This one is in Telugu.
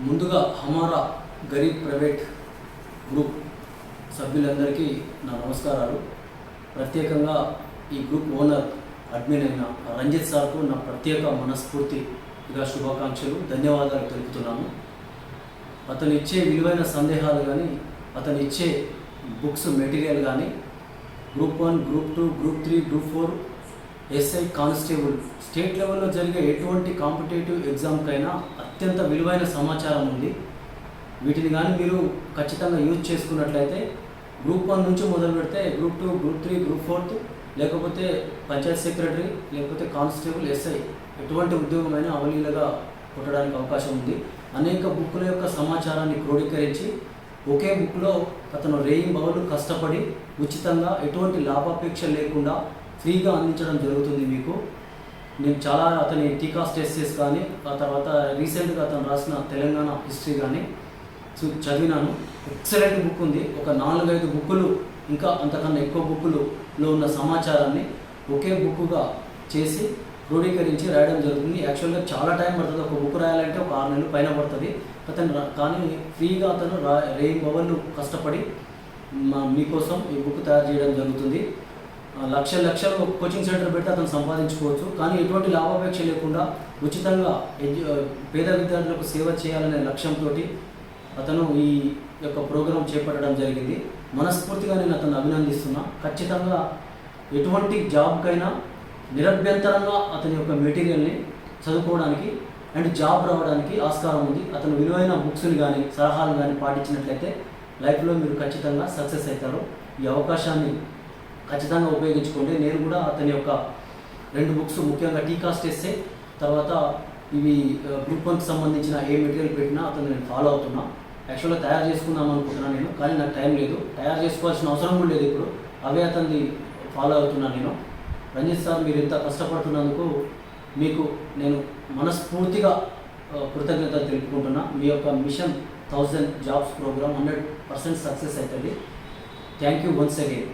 ముందుగా హమారా గరీబ్ ప్రైవేట్ గ్రూప్ సభ్యులందరికీ నా నమస్కారాలు. ప్రత్యేకంగా ఈ గ్రూప్ ఓనర్ అడ్మిన్ అయిన రంజిత్ సార్కు నా ప్రత్యేక మనస్ఫూర్తిగా శుభాకాంక్షలు, ధన్యవాదాలు తెలుపుతున్నాను. అతను ఇచ్చే విలువైన సందేహాలు కానీ, అతను ఇచ్చే బుక్స్ మెటీరియల్ కానీ group 1, group 2, group 3, group 4, SI constable state లెవెల్లో జరిగే ఎటువంటి కాంపిటేటివ్ ఎగ్జామ్కైనా అత్యంత విలువైన సమాచారం ఉంది. వీటిని కానీ మీరు ఖచ్చితంగా యూజ్ చేసుకున్నట్లయితే గ్రూప్ 1 నుంచి మొదలు పెడితే గ్రూప్ 2, గ్రూప్ 3, గ్రూప్ 4 లేకపోతే పంచాయత్ సెక్రటరీ లేకపోతే కానిస్టేబుల్, ఎస్ఐ ఎటువంటి ఉద్యోగమైనా అవలీలగా కొట్టడానికి అవకాశం ఉంది. అనేక బుక్కుల యొక్క సమాచారాన్ని క్రోడీకరించి ఒకే బుక్లో అతను రేయింబవలు కష్టపడి ఉచితంగా ఎటువంటి లాభాపేక్ష లేకుండా ఫ్రీగా అందించడం జరుగుతుంది మీకు. నేను చాలా అతని టీకాస్ట్ ఎస్సెస్ కానీ, ఆ తర్వాత రీసెంట్గా అతను రాసిన తెలంగాణ హిస్టరీ కానీ చదివినాను. ఎక్సలెంట్ బుక్ ఉంది. ఒక 4-5 బుక్కులు ఇంకా అంతకన్నా ఎక్కువ బుక్కులలో ఉన్న సమాచారాన్ని ఒకే బుక్కుగా చేసి క్రోడీకరించి రాయడం జరుగుతుంది. యాక్చువల్గా చాలా టైం పడుతుంది. ఒక బుక్ రాయాలంటే ఒక 6 నెలలు పైన పడుతుంది. కానీ ఫ్రీగా అతను రేయింబవళ్ళు కష్టపడి మీకోసం ఈ బుక్ తయారు చేయడం జరుగుతుంది. లక్షలు కోచింగ్ సెంటర్ పెట్టి అతను సంపాదించుకోవచ్చు. కానీ ఎటువంటి లాభాపేక్ష లేకుండా ఉచితంగా పేద విద్యార్థులకు సేవ చేయాలనే లక్ష్యంతో అతను ఈ యొక్క ప్రోగ్రాం చేపట్టడం జరిగింది. మనస్ఫూర్తిగా నేను అతను అభినందిస్తున్నా. ఖచ్చితంగా ఎటువంటి జాబ్కైనా నిరభ్యంతరంగా అతని యొక్క మెటీరియల్ని చదువుకోవడానికి అండ్ జాబ్ రావడానికి ఆస్కారం ఉంది. అతను విలువైన బుక్స్ని కానీ సలహాలు కానీ పాటించినట్లయితే లైఫ్లో మీరు ఖచ్చితంగా సక్సెస్ అవుతారు. ఈ అవకాశాన్ని ఖచ్చితంగా ఉపయోగించుకోండి. నేను కూడా అతని యొక్క 2 బుక్స్, ముఖ్యంగా టీకాస్ట్ ఎస్సే, తర్వాత ఇవి గ్రూప్ 1కి సంబంధించిన ఏ మెటీరియల్ పెట్టినా అతను నేను ఫాలో అవుతున్నా. యాక్చువల్గా తయారు చేసుకుందాం అనుకుంటున్నాను నేను, కానీ నాకు టైం లేదు, తయారు చేసుకోవాల్సిన అవసరం కూడా లేదు. ఇప్పుడు అవే అతన్ని ఫాలో అవుతున్నాను నేను. రంజిత్ సార్, మీరు ఇంత కష్టపడుతున్నందుకు మీకు నేను మనస్ఫూర్తిగా కృతజ్ఞతలు తెలుపుకుంటున్నా. మీ యొక్క మిషన్ 1000 జాబ్స్ ప్రోగ్రామ్ 100% సక్సెస్ అవుతుంది. Thank you once again.